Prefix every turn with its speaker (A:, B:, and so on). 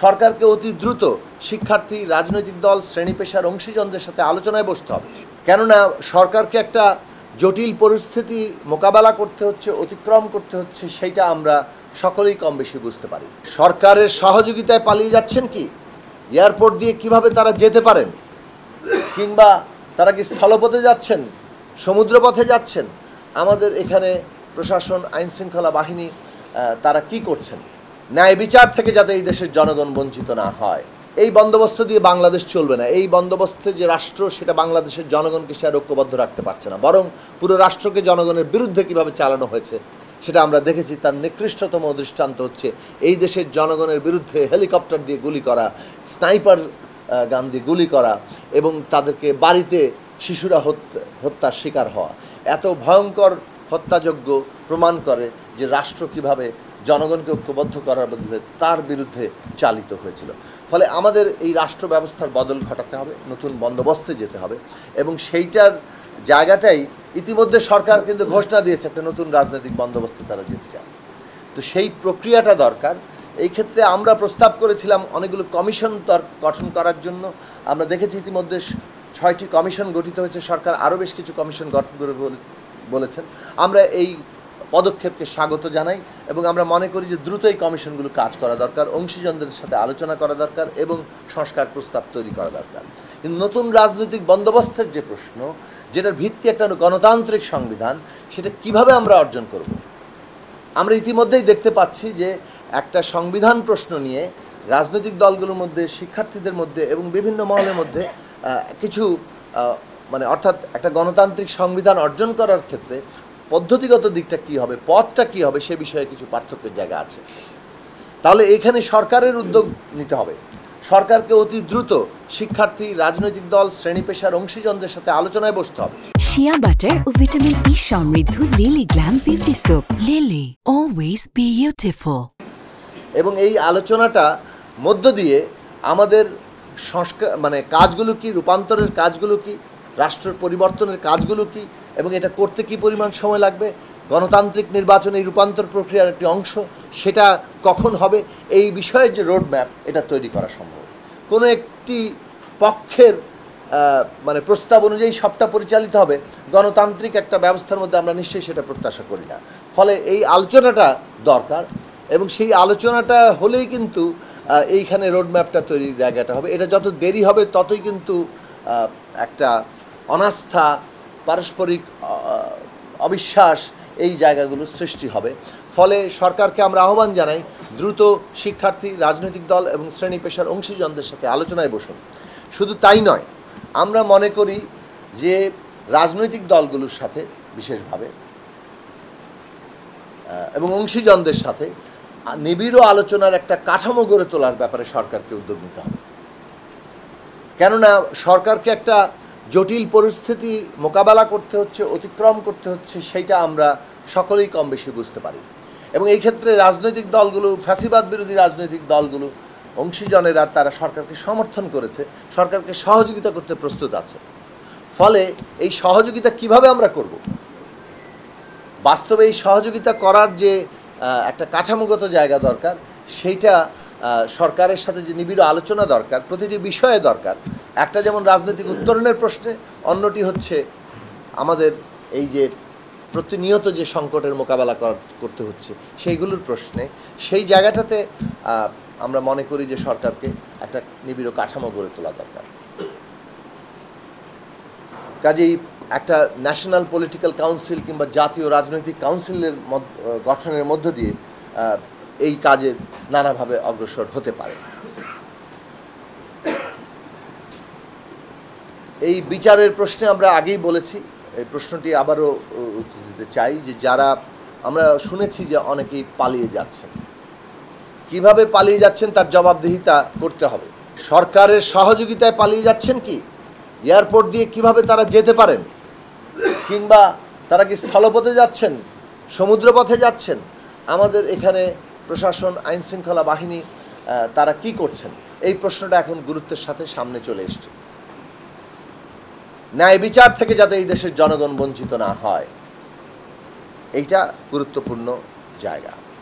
A: সরকারকে অতি দ্রুত শিক্ষার্থী, রাজনৈতিক দল, শ্রেণী পেশার অংশীজনদের সাথে আলোচনায় বসতে হবে। কেননা সরকারকে একটা জটিল পরিস্থিতি মোকাবেলা করতে হচ্ছে, অতিক্রম করতে হচ্ছে, সেইটা আমরা সকলেই কম বেশি বুঝতে পারি। সরকারের সহযোগিতায় পালিয়ে যাচ্ছেন কি? এয়ারপোর্ট দিয়ে কিভাবে তারা যেতে পারেন, কিংবা তারা কি স্থলপথে যাচ্ছেন, সমুদ্রপথে যাচ্ছেন, আমাদের এখানে প্রশাসন, আইনশৃঙ্খলা বাহিনী তারা কি করছেন, ন্যায় বিচার থেকে যাতে এই দেশের জনগণ বঞ্চিত না হয়, এই বন্দোবস্ত দিয়ে বাংলাদেশ চলবে না। এই বন্দোবস্তে যে রাষ্ট্র, সেটা বাংলাদেশের জনগণকে সে আর ঐক্যবদ্ধ রাখতে পারছে না, বরং পুরো রাষ্ট্রকে জনগণের বিরুদ্ধে কিভাবে চালানো হয়েছে সেটা আমরা দেখেছি। তার নিকৃষ্টতম দৃষ্টান্ত হচ্ছে এই দেশের জনগণের বিরুদ্ধে হেলিকপ্টার দিয়ে গুলি করা, স্নাইপার গান দিয়ে গুলি করা, এবং তাদেরকে বাড়িতে শিশুরা হত্যার শিকার হওয়া। এত ভয়ঙ্কর হত্যাযজ্ঞ প্রমাণ করে যে রাষ্ট্র কিভাবে জনগণকে ঐক্যবদ্ধ করার বদলে তার বিরুদ্ধে চালিত হয়েছিল। ফলে আমাদের এই রাষ্ট্র ব্যবস্থার বদল ঘটাতে হবে, নতুন বন্দোবস্তে যেতে হবে, এবং সেইটার জায়গাটাই ইতিমধ্যে সরকার কিন্তু ঘোষণা দিয়েছে, একটা নতুন রাজনৈতিক বন্দোবস্তে তারা যেতে চায়। তো সেই প্রক্রিয়াটা দরকার। এই ক্ষেত্রে আমরা প্রস্তাব করেছিলাম অনেকগুলো কমিশন গঠন করার জন্য। আমরা দেখেছি ইতিমধ্যে 6টি কমিশন গঠিত হয়েছে, সরকার আরও বেশ কিছু কমিশন গঠন করে বলেছেন। আমরা এই পদক্ষেপকে স্বাগত জানাই এবং আমরা মনে করি যে দ্রুত এই কমিশনগুলো কাজ করা দরকার, অংশীজনদের সাথে আলোচনা করা দরকার এবং সংস্কার প্রস্তাব তৈরি করা দরকার। কিন্তু নতুন রাজনৈতিক বন্দোবস্তের যে প্রশ্ন, যেটার ভিত্তি একটা গণতান্ত্রিক সংবিধান, সেটা কিভাবে আমরা অর্জন করব? আমরা ইতিমধ্যেই দেখতে পাচ্ছি যে একটা সংবিধান প্রশ্ন নিয়ে রাজনৈতিক দলগুলোর মধ্যে, শিক্ষার্থীদের মধ্যে এবং বিভিন্ন মহলের মধ্যে কিছু অর্থাৎ একটা গণতান্ত্রিক সংবিধান অর্জন করার ক্ষেত্রে পদ্ধতিগত দিকটা কী হবে, পথটা কী হবে, সে বিষয়ে কিছু পার্থক্যের জায়গা আছে। তাহলে এখানে সরকারের উদ্যোগ নিতে হবে। সরকারকে অতি দ্রুত শিক্ষার্থী, রাজনৈতিক দল, শ্রেণী পেশার অংশীজনদের সাথে আলোচনায় বসতে হবে।
B: শিয়া বাটার ও ভিটামিন ই সমৃদ্ধ lily glam beauty soap. Lily, always beautiful.
A: এবং এই আলোচনাটা মধ্য দিয়ে আমাদের সংস্কার কাজগুলো কি, রূপান্তরের কাজগুলো কি, রাষ্ট্রের পরিবর্তনের কাজগুলো কি, এবং এটা করতে কি পরিমাণ সময় লাগবে, গণতান্ত্রিক নির্বাচন এই রূপান্তর প্রক্রিয়ার একটি অংশ, সেটা কখন হবে, এই বিষয়ের যে রোডম্যাপ, এটা তৈরি করা সম্ভব। কোনো একটি পক্ষের প্রস্তাব অনুযায়ী সবটা পরিচালিত হবে, গণতান্ত্রিক একটা ব্যবস্থার মধ্যে আমরা নিশ্চয়ই সেটা প্রত্যাশা করি না। ফলে এই আলোচনাটা দরকার, এবং সেই আলোচনাটা হলেই কিন্তু এইখানে রোডম্যাপটা তৈরির জায়গাটা হবে। এটা যত দেরি হবে ততই কিন্তু একটা অনাস্থা, পারস্পরিক অবিশ্বাস, এই জায়গাগুলো সৃষ্টি হবে। ফলে সরকারকে আমরা আহ্বান জানাই, দ্রুত শিক্ষার্থী, রাজনৈতিক দল এবং শ্রেণী পেশার অংশীজনদের সাথে আলোচনায় বসুন। শুধু তাই নয়, আমরা মনে করি যে রাজনৈতিক দলগুলোর সাথে বিশেষভাবে এবং অংশীজনদের সাথে নিবিড় আলোচনার একটা কাঠামো গড়ে তোলার ব্যাপারে সরকারকে উদ্যোগ নিতে হবে। কেননা সরকারকে একটা জটিল পরিস্থিতি মোকাবেলা করতে হচ্ছে, অতিক্রম করতে হচ্ছে, সেইটা আমরা সকলেই কম বেশি বুঝতে পারি। এবং এই ক্ষেত্রে রাজনৈতিক দলগুলো, ফ্যাসিবাদ বিরোধী রাজনৈতিক দলগুলো, অংশীজনেরা তারা সরকারকে সমর্থন করেছে, সরকারকে সহযোগিতা করতে প্রস্তুত আছে। ফলে এই সহযোগিতা কিভাবে আমরা করব? বাস্তবে এই সহযোগিতা করার যে একটা কাঠামোগত জায়গা দরকার, সেইটা সরকারের সাথে যে নিবিড় আলোচনা দরকার, প্রতিটি বিষয়ে দরকার। একটা যেমন রাজনৈতিক উত্তরণের প্রশ্নে, অন্যটি হচ্ছে আমাদের এই যে প্রতিনিয়ত যে সংকটের মোকাবেলা করতে হচ্ছে সেইগুলোর প্রশ্নে। সেই জায়গাটাতে আমরা মনে করি যে সরকারকে একটা নিবিড় কাঠামো গড়ে তোলা দরকার। কাজেই একটা ন্যাশনাল পলিটিক্যাল কাউন্সিল কিংবা জাতীয় রাজনৈতিক কাউন্সিলের গঠনের মধ্য দিয়ে এই কাজে নানাভাবে অগ্রসর হতে পারে। এই বিচারের প্রশ্নে আমরা আগেই বলেছি, এই প্রশ্নটি আবারও উত্তর দিতে চাই যে যারা আমরা শুনেছি যে অনেকেই পালিয়ে যাচ্ছেন, কিভাবে পালিয়ে যাচ্ছেন তার জবাবদিহিতা করতে হবে। সরকারের সহযোগিতায় পালিয়ে যাচ্ছেন কি? এয়ারপোর্ট দিয়ে কিভাবে তারা যেতে পারেন, কিংবা তারা কি স্থলপথে যাচ্ছেন, সমুদ্রপথে যাচ্ছেন, আমাদের এখানে প্রশাসন, আইনশৃঙ্খলা বাহিনী তারা কি করছেন, এই প্রশ্নটা এখন গুরুত্বের সাথে সামনে চলে এসছে। ন্যায় বিচার থেকে যাতে এই দেশের জনগণ বঞ্চিত না হয়, এইটা গুরুত্বপূর্ণ জায়গা।